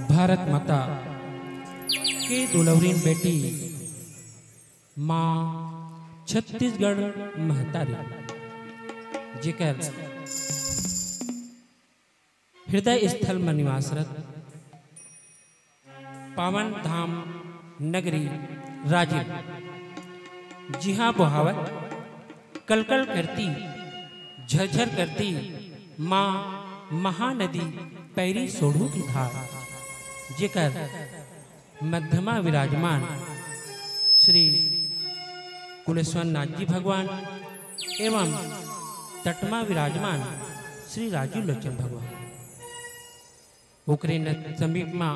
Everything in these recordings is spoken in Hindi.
भारत माता के दुलवरीन बेटी माँ छत्तीसगढ़ महतारी जेकर हृदय स्थल में निवासरत पावन धाम नगरी राजिम, जी हाँ बुहावत कलकल करती झरझर करती माँ महानदी पैरी सोढ़ू की धार जेकर मध्यमा विराजमान श्री कुलेश्वर नाथ जी भगवान एवं तटमा विराजमान श्री राजू लोचन भगवान ओकरे समीप में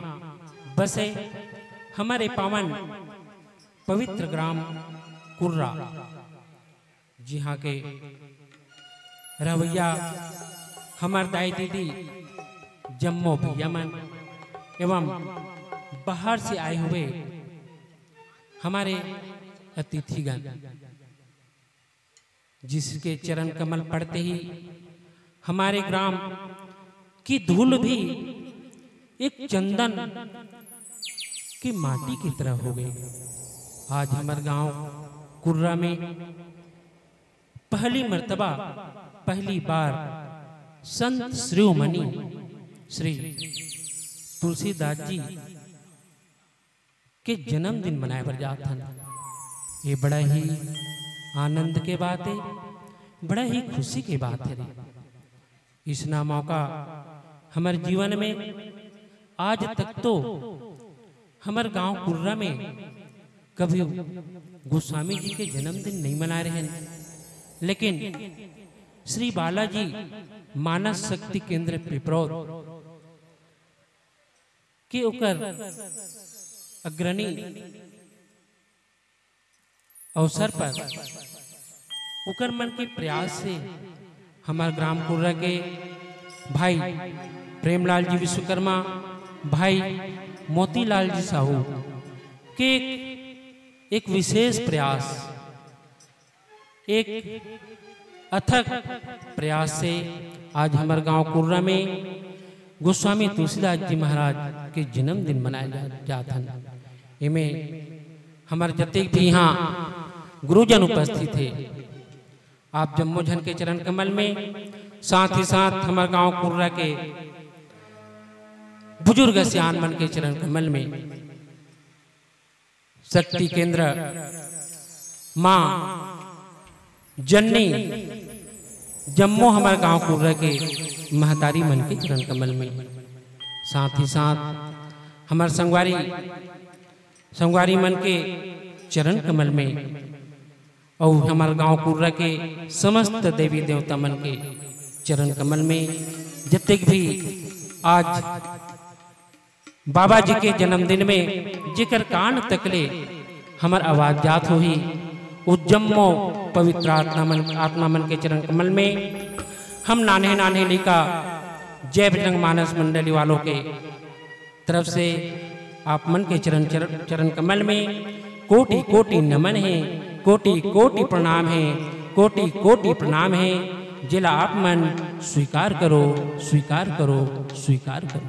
बसे हमारे पावन पवित्र ग्राम कुर्रा, जी हाँ के रवैया हमार दाई दीदी जम्मो भैया मन एवं बाहर से आए हुए हमारे अतिथिगण, जिसके चरण कमल पड़ते ही हमारे ग्राम की धूल भी एक चंदन की माटी की तरह हो गई। आज हमारे गांव कुर्रा में पहली मर्तबा पहली बार संत श्रीमणि श्री तुलसीदास जी के जन्मदिन मनाए बर जात हन। ये बड़ा ही आनंद के बात है, बड़ा ही खुशी की बात है। इस ना मौका हमारे जीवन में आज तक तो हमारे गांव कुर्रा में कभी गोस्वामी जी के जन्मदिन नहीं मना रहे हैं, लेकिन श्री बालाजी मानस शक्ति केंद्र पिपरौर के ओकर अग्रणी अवसर पर उकर मन के प्रयास से हमारे ग्राम कुर्रा के भाई प्रेमलाल जी विश्वकर्मा, भाई मोतीलाल जी साहू के एक विशेष प्रयास, एक अथक प्रयास से आज हमारे गांव कुर्रा में गोस्वामी तुलसीदास जी महाराज के जन्मदिन मनाया जाता है। इनमें हमारे जते भी यहाँ गुरुजन उपस्थित थे, आप जम्मोजन के चरण कमल में, साथ ही साथ हमारे गांव कुर्रा के बुजुर्ग सियान मन के चरण कमल में शक्ति केंद्र माँ जननी जम्मू हमारे गांव कुर्रा के महतारी मन के चरण कमल में, साथ ही साथ हमारे संगवारी मन के चरण कमल में और हमारे गांव कुर्रा के समस्त देवी देवता मन के चरण कमल में, जितने भी आज बाबा जी के जन्मदिन में जिक्र कान तकले हमार आवाज जात हो ही उज्जम्मो पवित्र आत्मा मन के चरण कमल में हम नाने नाने लिखा जय बजरंग मानस मंडली वालों के तरफ से आप मन के चरण कमल में कोटि कोटि नमन है, कोटि कोटि प्रणाम है, कोटि कोटि प्रणाम है। जिला आप मन स्वीकार करो, स्वीकार करो, स्वीकार करो।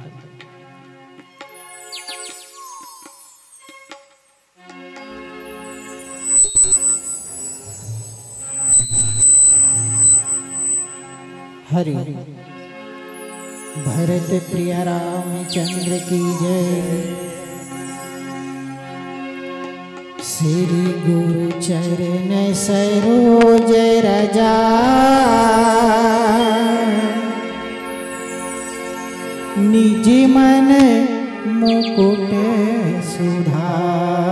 हरि भरत प्रिय रामचंद्र की जय। श्री गुरु चरण सरोज रजा, निज मन मुकुट सुधारी।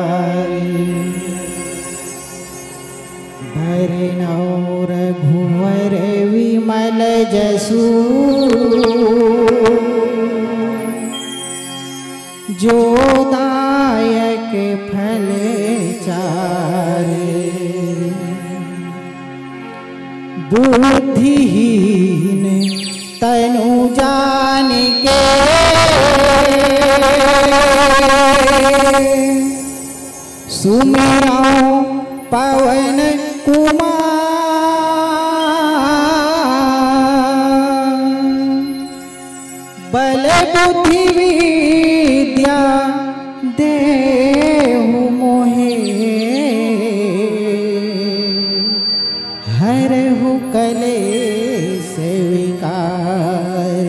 भरनौ रघुवर विमल जसु, जो दायक फल चारे। बुद्धिहीन तनु जानिके, सुमिरौ पवन कुमार। बल बुद्धि विद्या देहु मोहे, हरहु कलेश विकार।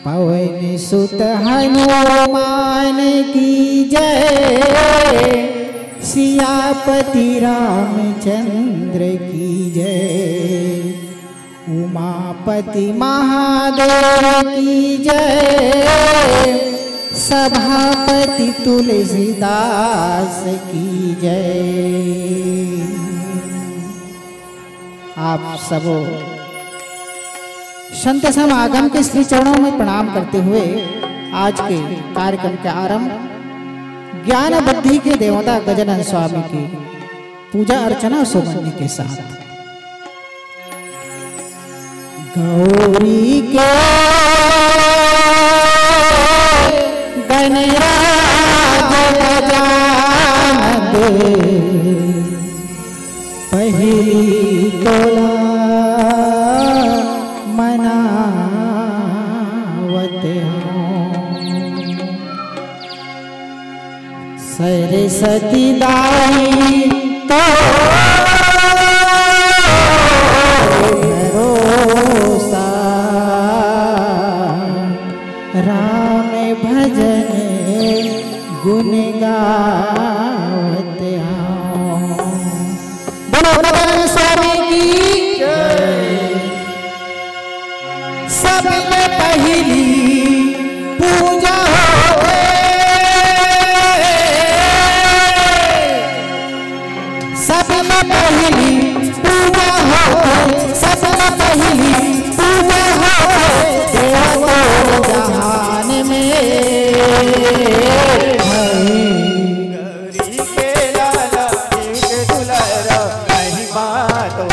पवन सुत हनुमान की जय, सियापति रामचंद्र की जय। उमापति महादेव की जय, सभापति तुलसीदास की जय। आप सब संत समागम के श्री चरणों में प्रणाम करते हुए आज के कार्यक्रम के आरंभ ज्ञान बुद्धि के देवता गजानन स्वामी की पूजा अर्चना सुगंधि के साथ। गौरी के गणराज गजानन दे, पहली तोला मनावत हूँ। सरस्वती दाई तो भरोसा, राम भजन गुण गावत हूँ। बोलो गजानन स्वामी की जय। सबसे पहली पूजा होवे, सबसे पहली पूजा होवे, सबसे पहली पूजा होवे देवो जहान में। गौरी के लाला के दुलारा, महिमा तो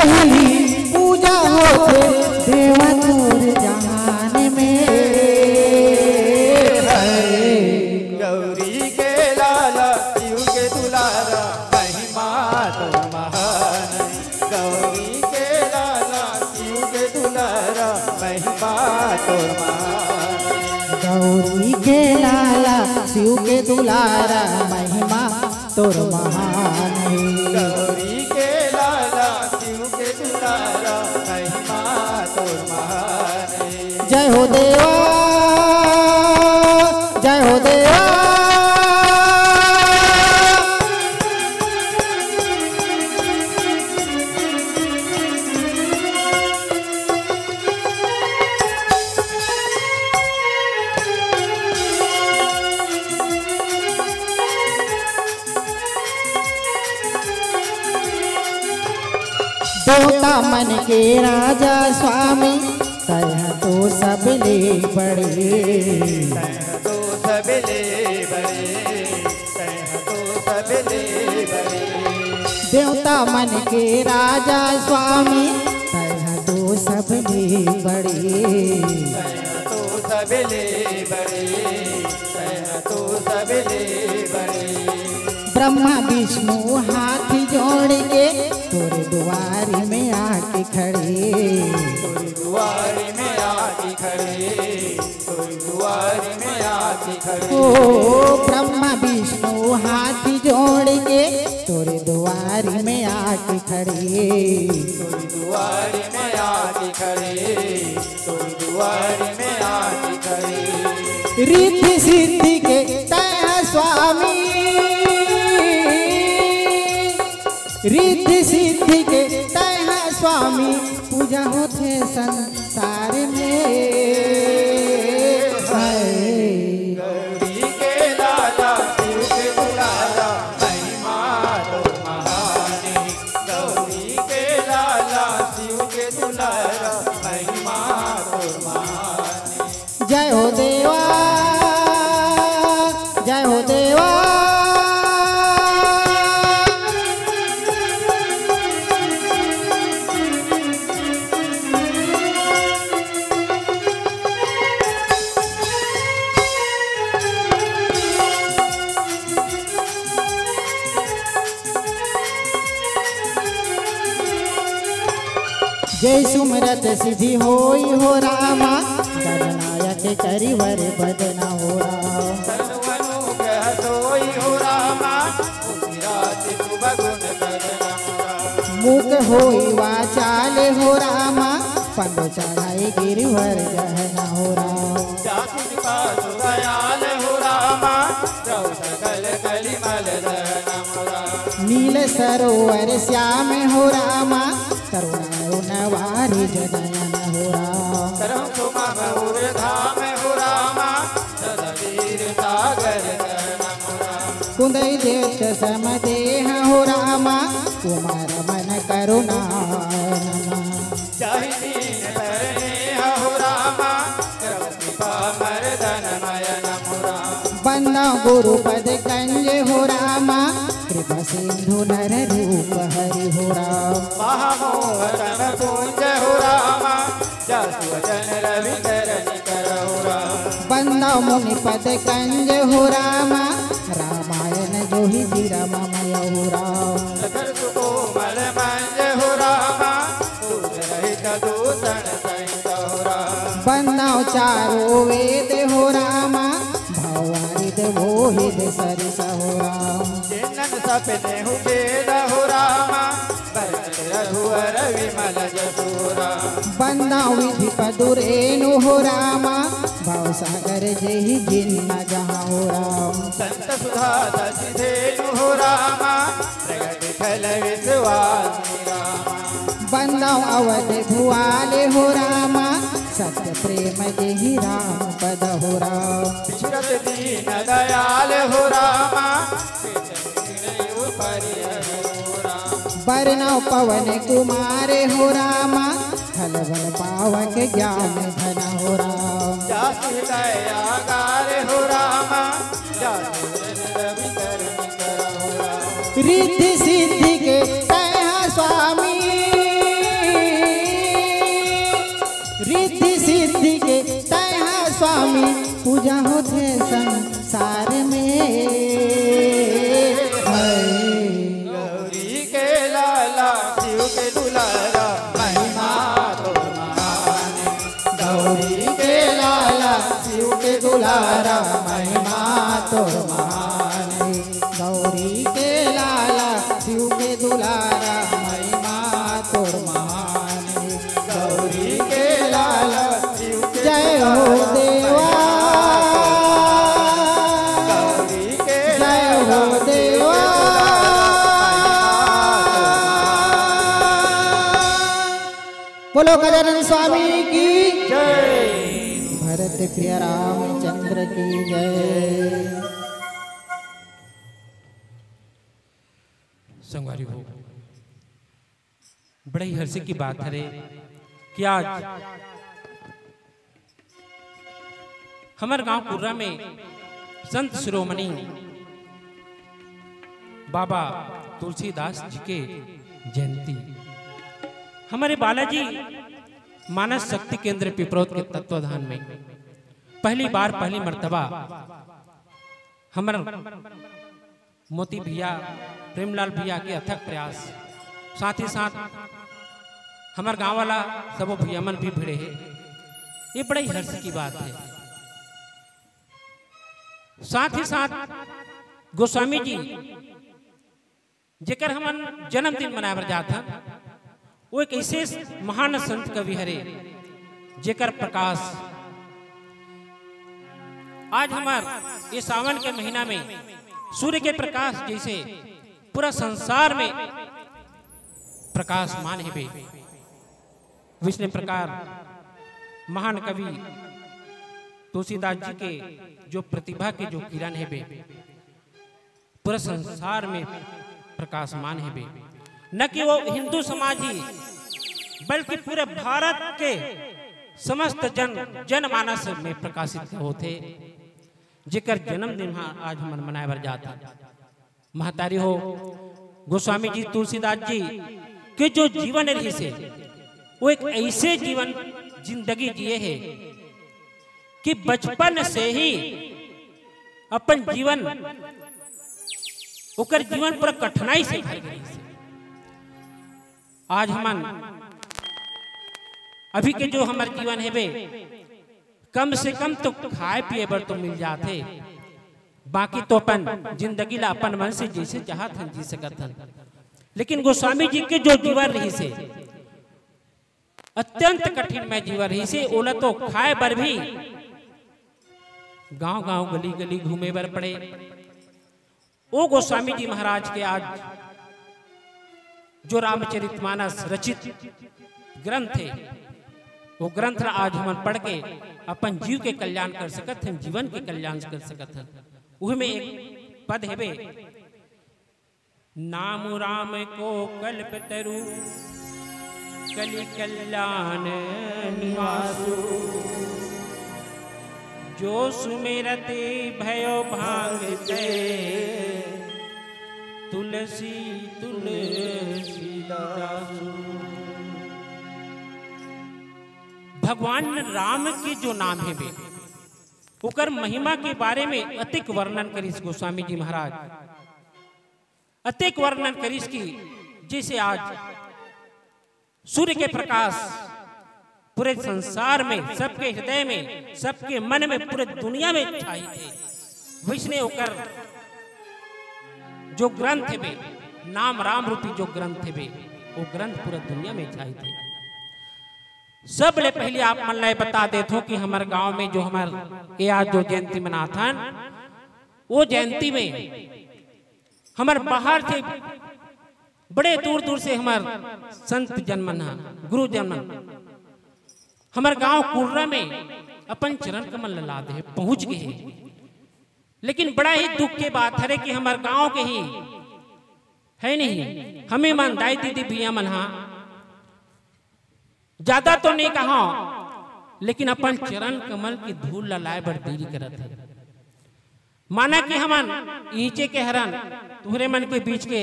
पहिली पूजा होते देवा तोर जहान में गौरी के लाला शिव के दुलारा महिमा तो महान गौरी के लाला शिव के दुलारा महिमा तो महान गौरी के लाला शिव के दुलारा महिमा तोर महान गौरी के लाला शिव के दुलारा महिमा तो महान जय हो देवा जय हो देवा देवता मन के राजा स्वामी तह तो सबले बड़े तो सबले बड़े तो सबले बड़े देवता मन के राजा स्वामी तह तो सबले बड़े तो सबले बड़े तो सबले बड़े ब्रह्मा विष्णु हाथ जोड़ के तोरे द्वारी में आके खड़े तोरी दुआरी में आके खड़े तोरी दुआरी में आके खड़े ओ ब्रह्मा विष्णु हाथ जोड़ के तोरे द्वारी में आके खड़े तोरी दुआरी में आके खड़े तोरी दुआरी में आके खड़े रिद्धि सिद्धि के तय स्वामी रिद्धि सिद्धि के तय स्वामी पूजा होते संसार में गौरी के लाला शिव के दुलारा महिमा तो महान गौरी के लाला शिव के दुलारा महिमा तो महान जय हो देवा जय हो देवा जय सुमरत सिद्धि होई हो रामा गणनायक करिवर बदना हो राम सर्वनु कह सोई हो रामा रात सुबह गुण करना मुख होई वाचाल हो रामा पंड चढ़ाई गिरिवर जहना हो राम जाति का दयाल हो रामा द्रव सकल कलिमल दहना नील सरोवर श्याम हो रामा करुण वारी जनयन हो राम करम तुम महुर धाम हो रामा सदा वीर सागर दहना कुंदई देत समदेह हो रामा कुमार मन करुणा चाहि दीन तरने हो रामा करम कृपा मर्दन मयन मुरा बंदा गुरुपद कंज हो रामा कृपा सिंधु नर रूप हरि हो राम महामोहन पुंज हो रामा जासु वचन रवि करनि करहु राम बंदा मुनि पद कंज हो रामा रामायण जो ही रमय हो राम सकर सुकोमल मंज हो रामा दूत रहित दूषण सहित हो राम बंदा चारों वेद हो रामा भवारिद मोहित सरिस हो राम जिनन सपने हुकेद हो रामा बरत रघुवर विमल जसुरा बंदा विधि पदुरेनु हो रामा भाव सागर जही जिन्ना जहाँ हो राम संत सुधा सचिधेनु हो रामा प्रगट फल विश्वास रामा बंदा अवध भुआले हो रामा सत्य प्रेम जही राम पद हो राम विश्रत दीन दयाल हो रामा बरनौ पवन कुमार हो रामा खलबल पावक ज्ञान धन हो राम जासु दयागार हो रामा जासु रवि करनि करहु राम रिद्धि सिद्धि के तय स्वामी दुलारा महिमा तोर महान गौरी के लाल शिव के जय हो देवा गौरी के जय हो देवा बोलो गजानन स्वामी की जय भरत प्रिय रामचंद्र की जय। संगवारी हो बड़े ही हर्ष की बात है रे कि आज हमारे गांव कुर्रा में संत शिरोमणि बाबा तुलसीदास जी के जयंती हमारे बालाजी मानस शक्ति केंद्र पिपरोद के तत्वाधान में पहली मर्तबा हमारे मोती भैया प्रेमलाल भैया के अथक प्रयास साथ ही साथ हमारे गांव वाला सब भैया मन भी भिड़े हैं। ये बड़े ही हर्ष की बात है। साथ ही साथ गोस्वामी जी जेकर हम जन्मदिन मनावर जाता वो एक ऐसे महान संत कवि हरे जेकर प्रकाश आज हमार ये सावन के महीना में सूर्य के प्रकाश जैसे पूरा संसार में प्रकाशमान है बे विष्णु प्रकार महान कवि तुलसीदास जी के जो प्रतिभा के जो किरण है बे पूरा संसार में प्रकाशमान है बे न कि वो हिंदू समाज ही बल्कि पूरे भारत के समस्त जनमानस में प्रकाशित होते जेकर जन्मदिन आज हम मनाए बर जाता महतारी हो गोस्वामी जी तुलसीदास जी के जो जीवन रही से वो एक ऐसे जीवन जिंदगी जिए है कि बचपन से ही अपन जीवन ओकर जीवन पूरा कठिनाई से भर गई। आज हम अभी के जो हमारे जीवन है बे कम से कम तो खाए पिए बर तो मिल जाते बाकी तो अपन जिंदगी ला अपन मन से जैसे चाहत हन जी सकत हन। लेकिन गोस्वामी जी के जो जीवन रही से अत्यंत कठिन में जीवन रही से ओला तो खाए बर भी गांव गांव गली गली घूमे बर पड़े। वो गोस्वामी जी महाराज के आज जो रामचरितमानस रचित ग्रंथ है वो ग्रंथ आज हम पढ़ के अपन जीव के कल्याण कर सकत हैं जीवन के कल्याण कर सकत हैं। वही में एक पद है बे नाम राम को कल्प तरु कलि कल्याण निवासु जो सुमेरते भयो भांगते तुलसी तुलसीदासु। भगवान राम के जो नाम है बे उकर महिमा के बारे में अतिक वर्णन करीस गोस्वामी जी महाराज अतिक वर्णन करीस की जैसे आज सूर्य के प्रकाश पूरे संसार में सबके हृदय में सबके मन में पूरे दुनिया में छाई थे वैसने होकर जो ग्रंथ है बे नाम राम रूपी जो ग्रंथ है बे वो ग्रंथ पूरा दुनिया में छाई थे। सब ले पहले आप मन लाए बता देते हो कि हमारे गांव में जो हमारे आज जो जयंती मनाथन वो जयंती में हमारे बाहर से बड़े दूर दूर से हमारे संत जन्मन गुरु जन्मन हमारे गांव कुर्रा में अपन चरण कमल ला दे पहुंच गए हैं। लेकिन बड़ा ही दुख की बात है कि हमारे गांव के ही है नहीं हमें मन दाई दीदी भैया मन ज्यादा तो नहीं कहा लेकिन अपन चरण कमल की धूल ललाए बर देरी करत है। माना कि हमन ईचे के हरन तुम्हारे मन के बीच के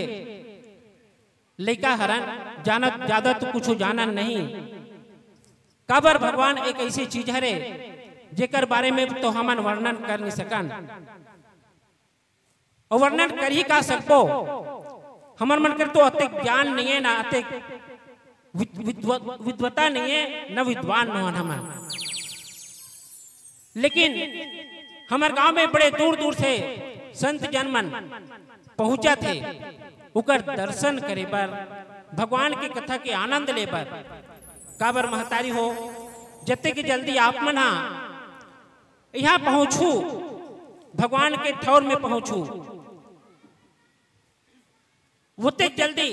लड़का हरन जाना ज्यादा तो कुछ जाना नहीं काबर भगवान एक ऐसी चीज हरे जेकर बारे में तो हमन वर्णन कर नहीं सकन और वर्णन कर ही का सकबो हमन मन कर तो अतिक ज्ञान नहीं है ना अतिक विद्वता नहीं है न विद्वान न हम। लेकिन हमारे गांव में बड़े दूर दूर से संत जनमन पहुंचा थे उकर दर्शन करे पर भगवान की कथा के आनंद ले पर काबर महतारी हो जते की जल्दी आप मना यहाँ पहुंचू भगवान के ठौर में पहुंचू वो जल्दी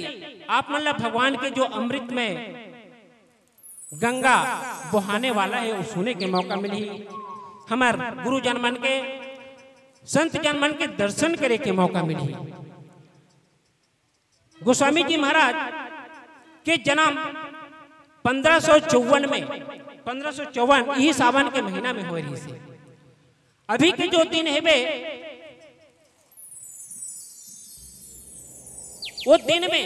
आप मतलब भगवान के जो अमृत में गंगा बहाने वाला है वो सुने के मौका मिली हमार गुरु जनमन के संत जनमन के दर्शन करे के मौका मिली। गोस्वामी जी महाराज के जन्म 1554 में 1554 यही सावन के महीना में हो रही से। अभी के जो दिन है वे वो दिन में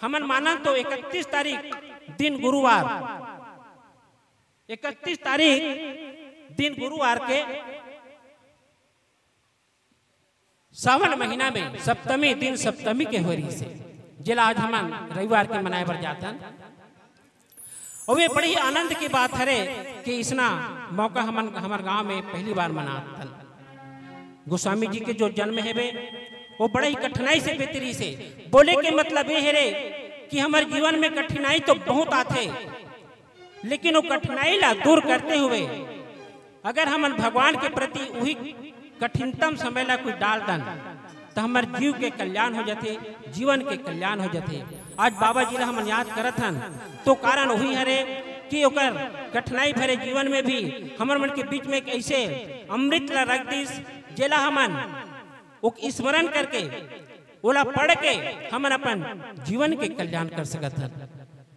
हमन माना तो 31 तारीख दिन गुरुवार 31 तारीख दिन गुरुवार के सावन महीना में सप्तमी दिन सप्तमी के हो रही से जिला आज हम रविवार के मनाए पर जाता और वे बड़ी आनंद की बात है कि इसना मौका हम हमारे गांव में पहली बार मनाता। गोस्वामी जी के जो जन्म है वे वो बड़े ही कठिनाई से बेहतरी से बोले के मतलब ये है रे कि हमारे जीवन में कठिनाई तो बहुत आते लेकिन वो कठिनाई ला दूर करते हुए अगर हम भगवान के प्रति वही कठिनतम समय ला कोई डाल दन तो हमारे जीव के कल्याण हो जाते जीवन के कल्याण हो जाते। आज बाबा जी ला हम याद करत हन तो कारण वही है कि ओकर कठिनाई भरे जीवन में भी हमारे मन के बीच में एक ऐसे अमृत ला रख दिस जेला हमन वो स्मरण करके ओला पढ़ के हम अपन जीवन के कल्याण कर सकत हन।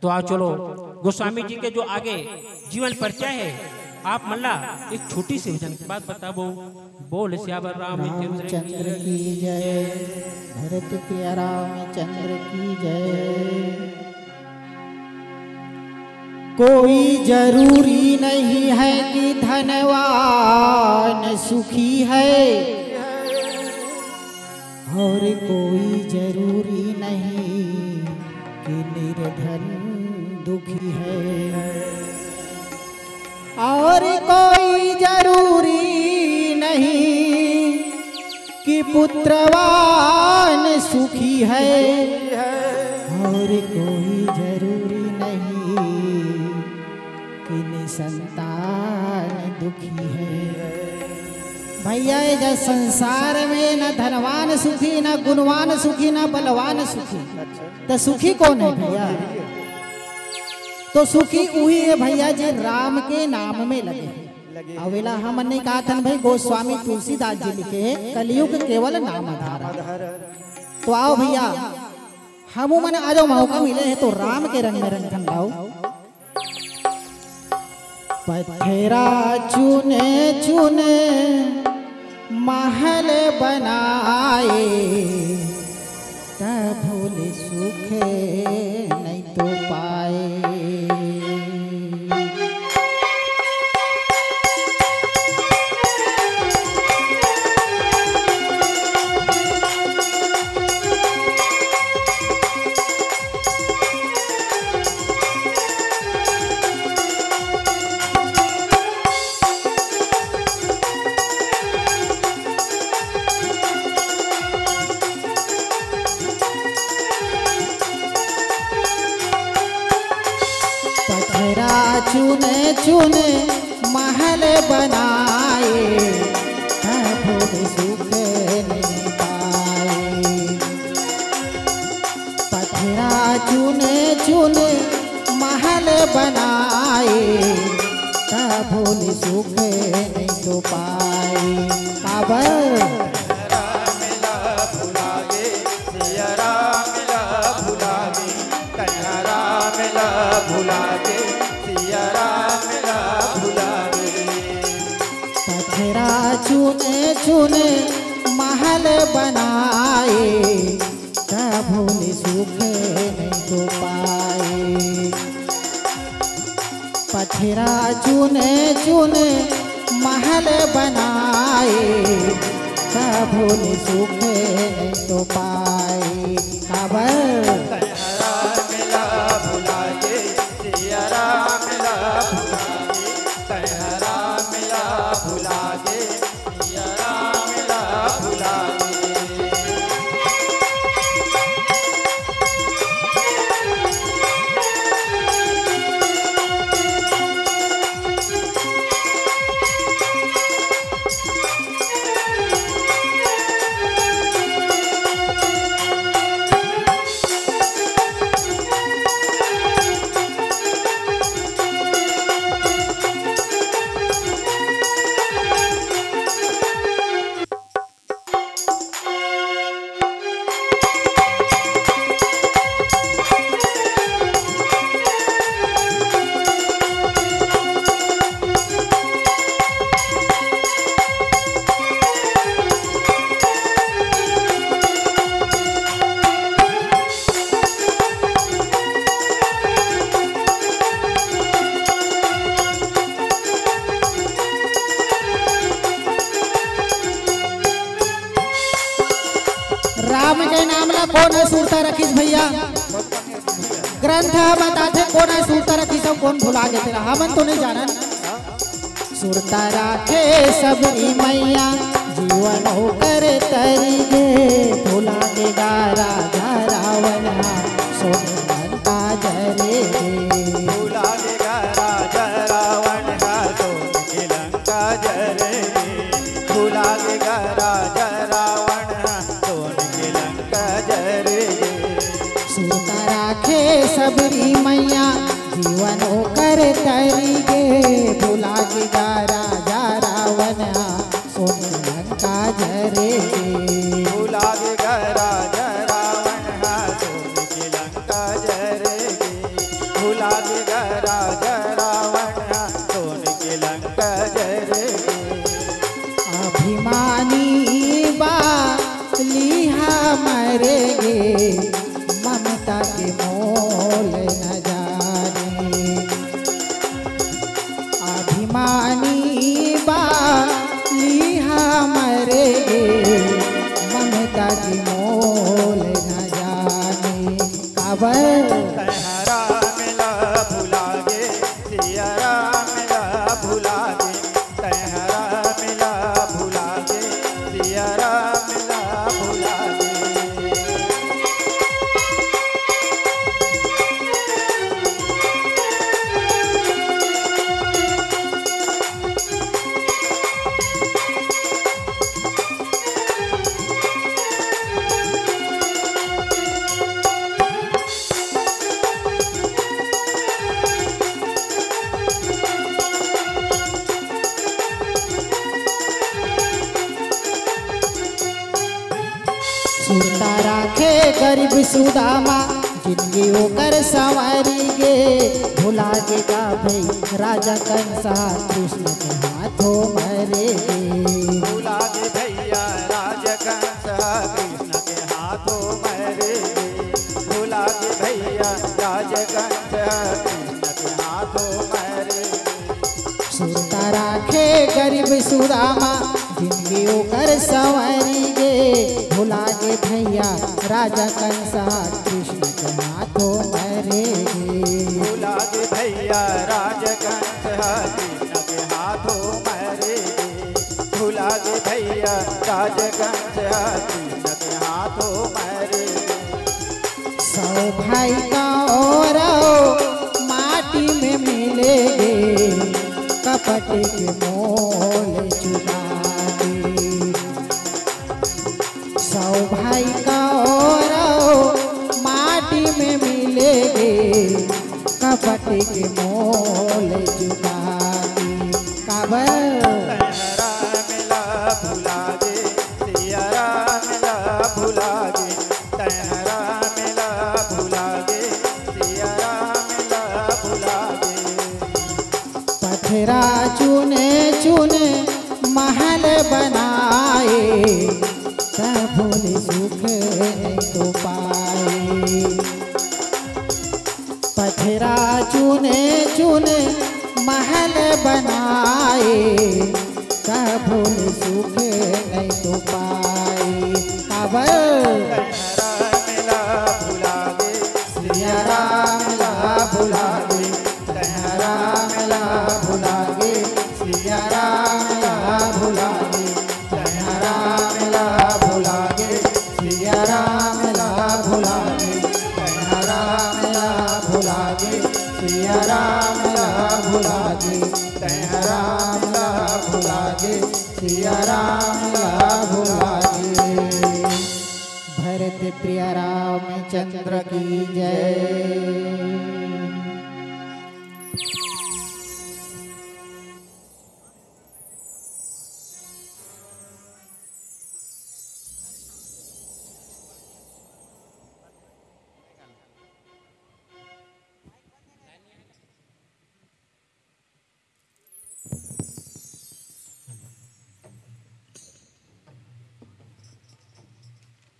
तो आओ चलो गोस्वामी जी के जो आगे जीवन परिचय है आप मल्ला एक छोटी सी भजन की बात बताबो। बोल श्यावर रामचंद्र की जय, भरत प्रिय रामचंद्र की जय। कोई जरूरी नहीं है कि धनवान सुखी है और कोई जरूरी नहीं कि निर्धन दुखी है और कोई जरूरी नहीं कि पुत्रवान सुखी है और कोई जरूरी नहीं कि निसंतान दुखी है। भैया ये संसार में न धनवान सुखी न गुणवान सुखी न बलवान सुखी तो सुखी कौन है भैया? तो सुखी वही है भैया जे राम के नाम में लगे। अवेला हमन ने कहा था भाई गोस्वामी तुलसीदास जी लिखे कलयुग केवल नाम आधार। तो आओ भैया हम मन आज मौका मिले है तो राम के रंग में रंग ठंडाओ। पत्थरा चुने चुने महल बनाए तब भूले सुख नहीं तो पाए। चुने चुने महल बनाए भूल सुख नहीं पाए। पत्थरा चुने चुने महल बनाए भूल सुख नहीं तो पाए। काबर चुने चुने महल बनाए भूल सुख नहीं तो पाए। पत्थरा चुने चुने महल बनाए भूल सुख नहीं तो पाए। काबर भुला ग्रंथ बताते कौन है सुरता रखी सब कौन भुला गए तेरा हमन तो नहीं जाना सुरता राखे सबरी मैया जीवन होकर तरी गे भुला के गारा रावण सोन का जरे भुला के राजा रावण सोन की लंका जरे भुला के राजा रावण सोन की लंका जरे सुरता राखे सबरी मैया जीवन होकर तरी गे भुला के गारा रावण सोन लंका जरे भुला के राजा रावण सोन की लंका जरे भुला के राजा रावण सोन की लंका जरे अभिमानी बालिहा मरेगे ममता के मोल न जाने अभिमानी बालिहा मरेगे ममता के मोल न जाने काबर तहरा मिला भुला गे सिया राम मिला भुला गे तहरा मिला भुला गे सिया राम मिला भुला गे सुरता राखे गरीब सुदामा जिंदगी होकर सवारी गे भुला के का भाई राजा कंसा कृष्ण के हाथों मरे गे भुला गे भैया राजकंस कृष्ण के हाथों मरे भुला गे भैया राजकंस कृष्ण के हाथों मरे सुरता राखे गरीब सुदामा जिंदगी होकर सवारी गे भुला के भैया राजा कंसा कृष्ण के हाथों मरे गे भुला गे भैया राजकंस कृष्ण के हाथों मरे भुला गे भैया राजकंस कृष्ण के हाथों मरे सौ भाई का और माटी में मिलेगे कपट के मोल चुका के सौ भाई का और माटी में मिलेगे कपट के मोल चुका के काबर तहरा मिला भुला गे सिया राम मिला भुला गे तहरा मिला भुला गे सिया राम मिला भुला गे पथरा चुने चुने महल बनाए भोले सुख नहीं तो पाए पथरा चुने चुने महल बनाए भोले सुख नहीं तो पाए काबर तहरा मिला भुला गे सिया राम ला भुला गे तहरा मिला भुला गे सिया राम ला भुला गे राम ला भुला गे सिया राम ला भुला गे राम ला भुला गे सिया राम ला भुला गे राम ला भुला गे सिया राम ला भुला गे भरत प्रिय रामचंद्र की जय।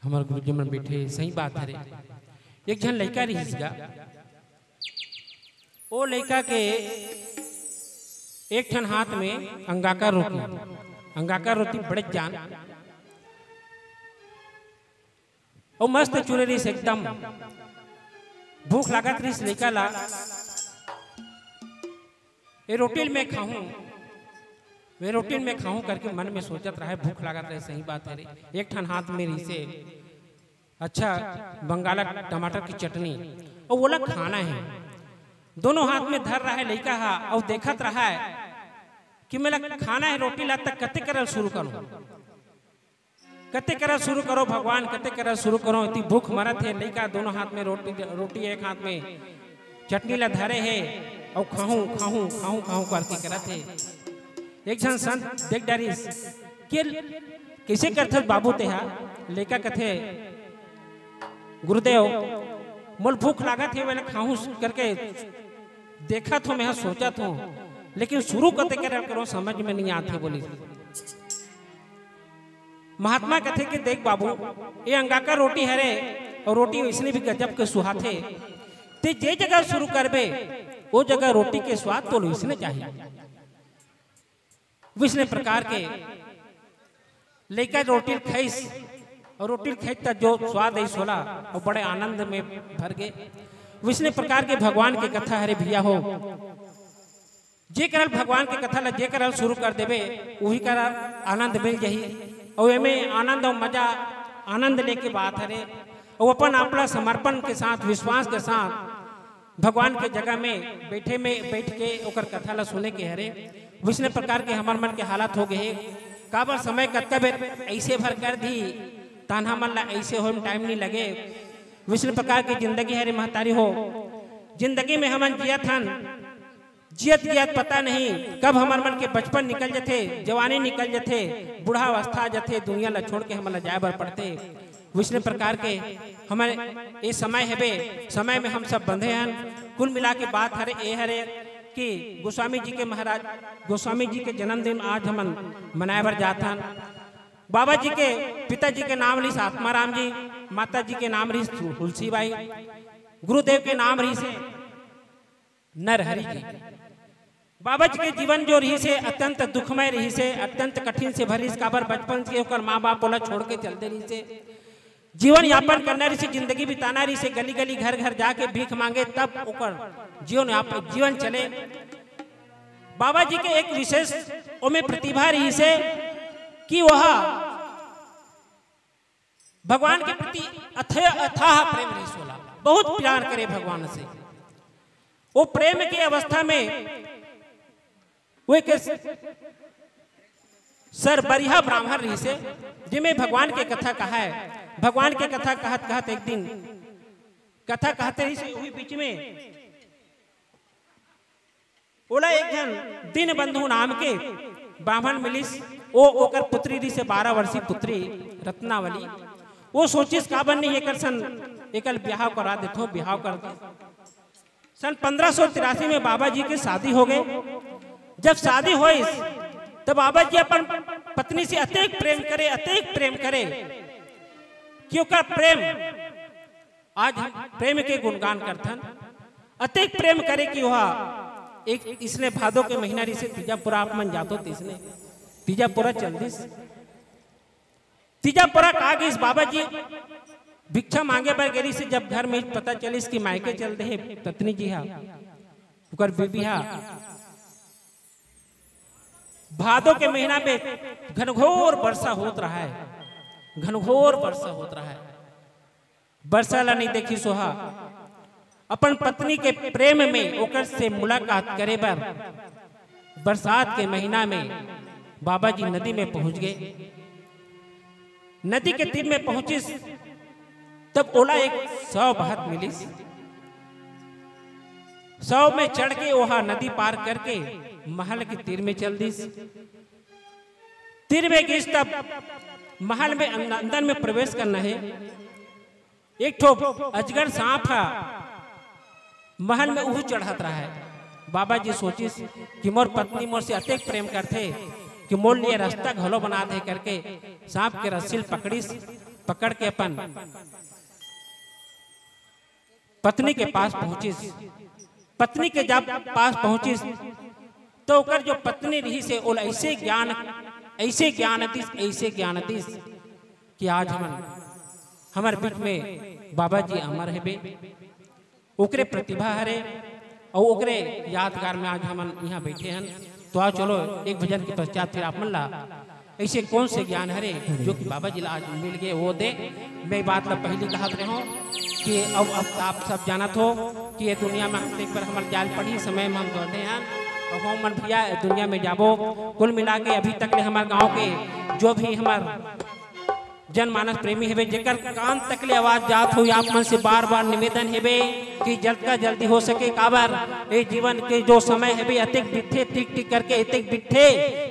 हमारे गुरुजी मन बैठे सही बात है रे। एक जन लड़का रही गा वो लड़का के एक ठन हाथ में अंगाकार रोटी बड़े जान और मस्त चुरे रही एकदम भूख लागत रही लड़का ला ये रोटी में खाऊं, वे रोटी में खाऊं करके मन में सोचत रहा है, भूख लागत रहे, सही बात है रे। एक ठन हाथ में रही से अच्छा बंगाला टमाटर की चटनी और वो लग खाना है, दोनों हाथ में धर रहा है लड़का हा और देखत रहा है कि मेरा खाना है रोटी ला तक कते करल शुरू करो, कते करल शुरू करो भगवान, कते करल शुरू करो। इतनी भूख मरत है लड़का, दोनों हाथ में रोटी एक हाथ में चटनी ला धरे है और खाऊं खाऊं खाऊं खाऊं करके करत है। एक जन संत देख डारिस कि कैसे करथे बाबू तेहा, लेका कथे गुरुदेव मोल भूख लागत है, मैंने खाऊं करके देखा तो मैं सोचा था, लेकिन शुरू कते करो समझ में नहीं आते। बोली महात्मा कथे कि देख बाबू ये अंगा का रोटी हरे और रोटी इसने भी गजब के सुहाथे, ते जे जगह शुरू करबे वो जगह रोटी के स्वाद तो इसने चाहिए। विष्णु प्रकार के लेकर रोटी खाइस और रोटी खाई जो स्वाद है सोला और बड़े आनंद में भर गए। विष्णु प्रकार के भगवान के कथा हरे भैया हो, जे करल भगवान के कथा ला जे करल शुरू कर देवे वही करल आनंद मिल जाही। और एमें आनंद और मजा आनंद लेके बात हरे और अपन अपना समर्पण के साथ विश्वास के साथ भगवान के जगह में बैठ के ओकर कथा ला सुने के हरे। विष्णु प्रकार के हमार मन के हालत हो गए काबर समय कतका बेर ऐसे भर कर दी तान्हा मन ला ऐसे हो टाइम नहीं लगे। विष्णु प्रकार की जिंदगी हरे महतारी हो, जिंदगी में हमन जियत हन, जियत पता नहीं कब हमार मन के बचपन निकल जाते, जवानी निकल जाते, बूढ़ा अवस्था जाते, दुनिया ला छोड़ के हमन जाए बर पड़ते। विष्णु प्रकार के हमारे ये समय है, समय में हम सब बंधे हैं। कुल मिला के बात हरे ये हरे कि गोस्वामी जी के महाराज गोस्वामी जी के जन्मदिन आज हम मनाए बर जाता। बाबा जी के पिताजी के नाम रही आत्माराम जी, माता जी के नाम रही तुलसी बाई, गुरुदेव के नाम रही से नरहरि जी। बाबा जी के जीवन जो रही से अत्यंत दुखमय रही से, अत्यंत कठिन से भरी काबर बचपन से होकर माँ बाप बोला छोड़ के चलते रही से, जीवन यापन करना रही से, जिंदगी बिताना रही से, गली गली घर घर जाके भीख मांगे तब ओकर जीवन चले। बाबा जी के एक विशेष ओमे प्रतिभा रही से कि वह भगवान के प्रति अथाह प्रेम रही सोला, बहुत प्यार करे भगवान से। वो प्रेम की अवस्था में वो एक सर बरिहा ब्राह्मण रही से जिमें भगवान के कथा कहा है। भगवान के कथा कहत कहत एक दिन कथा कहते रही से वही बीच में ओला एक जन दिन बंधु नाम के ब्राह्मण मिलिस, वो ओकर पुत्री रही से 12 वर्षीय पुत्री रत्नावली। वो सोचिस का बन नहीं एकर सन एकल ब्याह करा देथो, ब्याह कर दे। सन 1583 में बाबा जी के शादी हो गए। जब शादी हुई तो बाबा जी अपन पत्नी से अत्यधिक प्रेम करे कि ओकर प्रेम आज प्रेम के गुणगान करथन, अत्यधिक प्रेम करे कि वह एक इसने भादो के महीना रही से तीजापुरा आप मन जातो इसने तीजापुरा चल दिस। तीजापुरा कहा कि इस बाबा जी भिक्षा मांगे पर गेरी से जब घर में पता चलिस कि मायके चल दे पत्नी जी हा ओकर बीबी हा। भादो के महीना में घनघोर वर्षा होत रहा है, घनघोर वर्षा होत रहा है। वर्षा ला नहीं देखी सोहा अपन पत्नी के प्रेम में ओकर से मुलाकात करे बर बरसात के महीना में बाबा जी नदी में पहुंच गए। नदी के तीर में पहुंचिस तब ओला एक 100 बहत मिलिस। 100 में चढ़ के वहां नदी पार करके महल के तीर में चल दिस। तीर में गई तब महल में अंदर में प्रवेश करना है। एक ठो अजगर सांप है महल में उह चढ़त रहा है। बाबा जी सोचिस कि मोर पत्नी मोर से अत्यधिक प्रेम करते कि मोर लिए रास्ता घलो बना दे करके सांप के रस्सी पकड़ के अपन पत्नी के पास पहुंचिस। पत्नी के जब पास पहुंचिस तो ओकर जो पत्नी रही से ओल ऐसे ज्ञान दिस कि आज हमारे बीच में बाबा जी अमर है बे। ओकरे प्रतिभा हरे और ओकरे यादगार में आज हम यहाँ बैठे हैं। तो आओ चलो एक भजन के पश्चात फिर आप मन ला ऐसे कौन से ज्ञान हरे जो कि बाबा जी आज मिल गए वो दे। मैं बात ला पहली कहा रहे हो कि अब आप सब जानत हो कि ये दुनिया में हम एक बार हमारे जान पड़ी समय में हम दौड़े हैं और हम मन भैया दुनिया में जाबो। कुल मिला के अभी तक हमारे गाँव के जो भी हमारे जनमानस प्रेमी हेबे जेकर कान तकले आवाज जात हो आप मन से बार बार निवेदन हेबे कि जल्द का जल्दी हो सके काबर ये जीवन के जो समय हेबे अतिक बिठे टिक टिक करके अतिक बिठे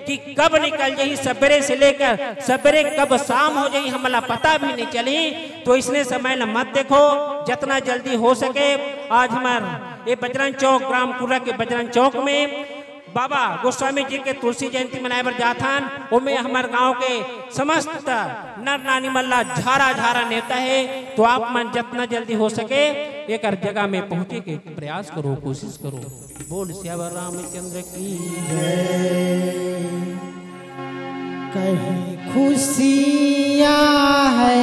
कि कब निकल जाही सवेरे से लेकर सवेरे कब शाम हो जाही हमला पता भी नहीं चली। तो इसने समय न मत देखो जितना जल्दी हो सके। आज हमारे ये बजरंग चौक ग्राम कुरा के बजरंग चौक में बाबा गोस्वामी जी के तुलसी जयंती मनाए बर जाथान। उनमें हमारे गांव के समस्त नर नानी मल्ला झारा झारा नेता है। तो आप मन जितना जल्दी हो सके एक जगह में पहुंचे के प्रयास करो कोशिश करो। बोल श्यावर रामचंद्र की कहीं खुशियाँ है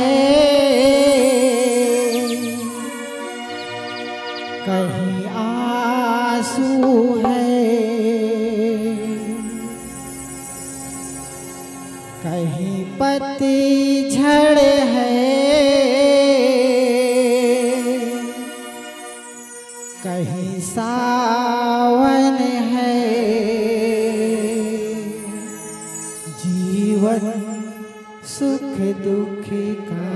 कहीं आंसू है कहीं पतझड़ है कहीं सावन है। जीवन सुख दुख का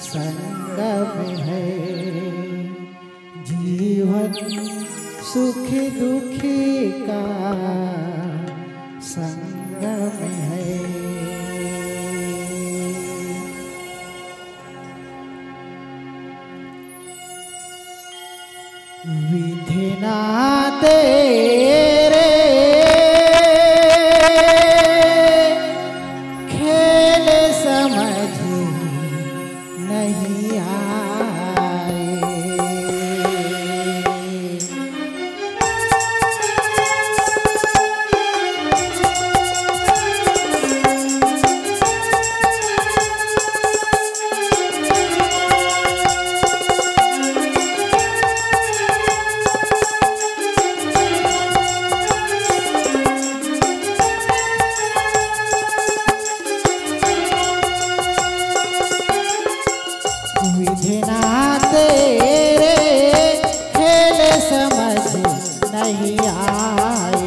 संगम है। जीवन सुख दुख का संगम है। विधि ना तेरे खेल समझ नहीं आए। विधि ना तेरे खेल समझ नहीं आए।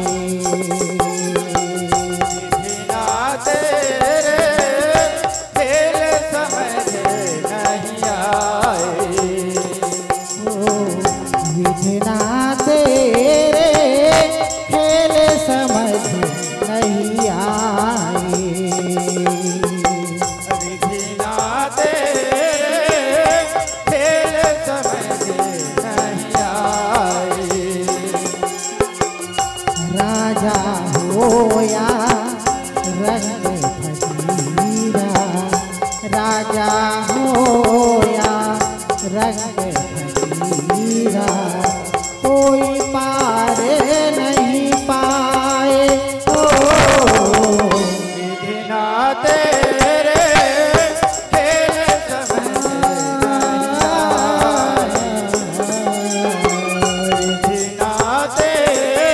विधि ना तेरे खेल समझ नहीं आए। विधि ना तेरे खेल समझ नहीं आए। विधि ना तेरे खेल समझ नहीं आए। राजा होया रंग फकीरा राजा होया रंग फकीरा कोई पार नहीं पाए। विधि ना तेरे खेल समझ नहीं आए। विधि ना तेरे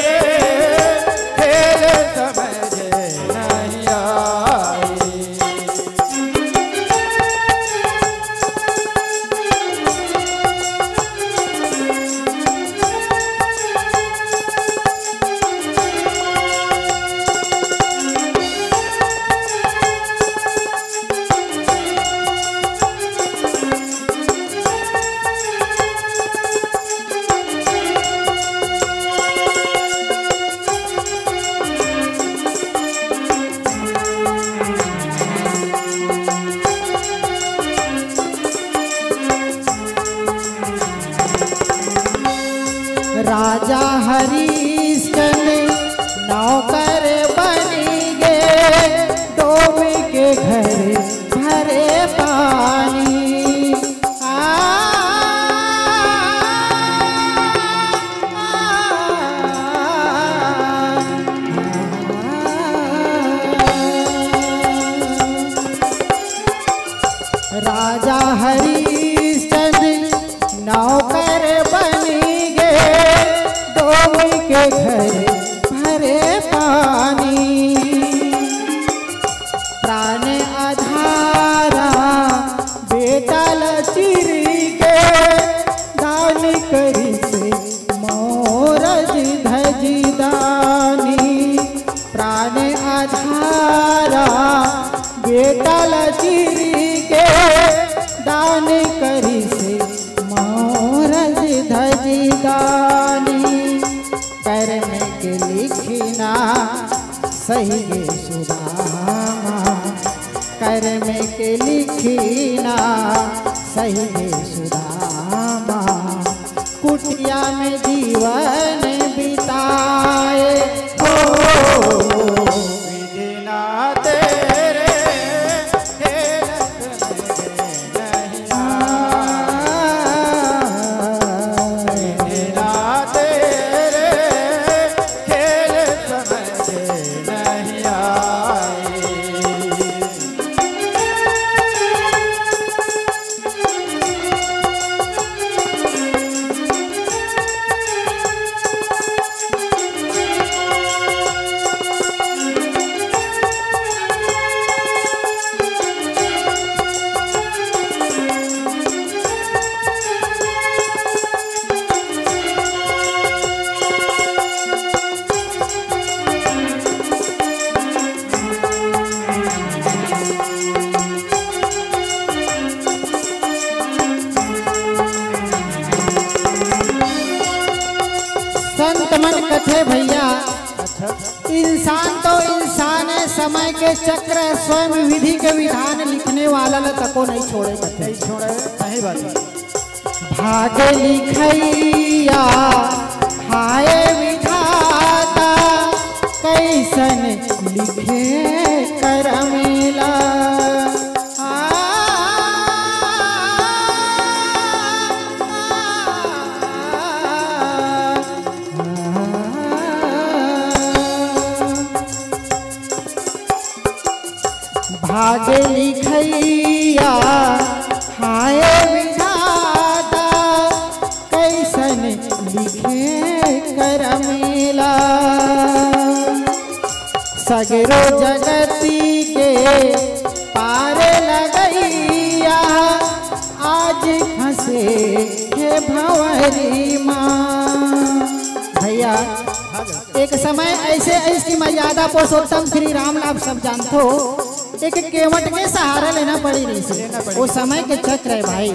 खेल समझ नहीं आए। राजा हरिश्चंद्र नौकर बन गए डूब के घर भरे पानी। राजा हरिश्चंद्र नौकर काल चीरी के दान करी से मोरज धजी दानी कर्म के लिखना सही गे सुदामा कर्म के लिखना सही गे सुदामा कुटिया में जीवन बिताए विधिना तेरे खेलत में नहीं विधिना तेरे खेलत में नहीं आई। संत मन कथे भैया इंसान तो इंसान है, समय के चक्र है, स्वयं विधि के विधान लिखने वाला ल तको नहीं छोड़े कथे नहीं छोड़े सही बात है। भाग लिखैया हाय विधाता कैसन लिखे करमेला भाग लिखैया हाय विधाता कैसन लिखे करमेला सगरो जगती के पार लगैया आज फंसे हे भंवरी माँ। भैया एक समय ऐसे ऐसी मर्यादा पुरुषोत्तम श्री राम आप सब जानते हो, एक केवट के सहारा लेना पड़ी रही से वो समय के चक्र है भाई।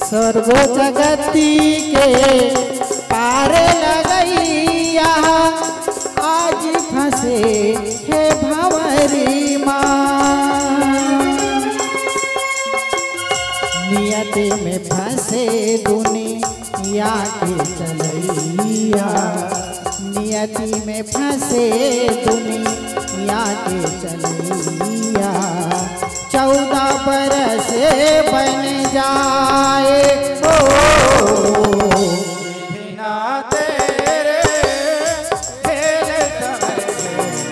स्वर्ग जगती के पार लगैया आज फंसे हे भंवरी माँ। नियत में फंसे दुनिया के चलैया नियति में फंसे दुनिया के चलैया 14 बरस बन जाए विधिना तेरे खेलत में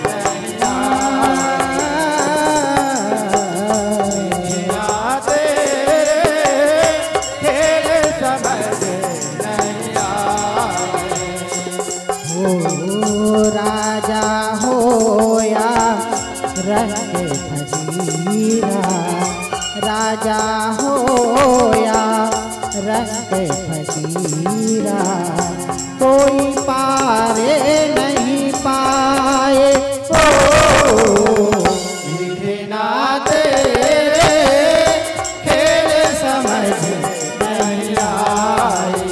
नहीं आई। विधिना तेरे खेलत में नहीं आई। हो राजा होया रंग फजीरा राजा होया रंग फजीरा कोई पारे नहीं पाए विधिना तेरे खेल समझ नहीं आई।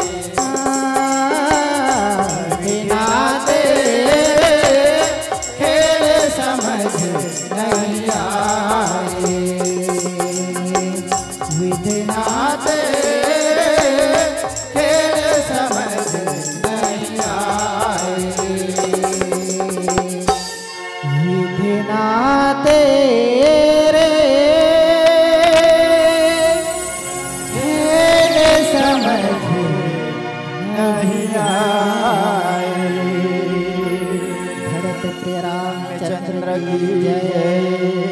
विधिना तेरे खेल समझ नहीं आई। विधिना तेरे खेल समझ नहीं आई। विधिना तेरे खेल समझ नहीं आई। भरत प्रिय रामचंद्र चंद्र की की जय। जय।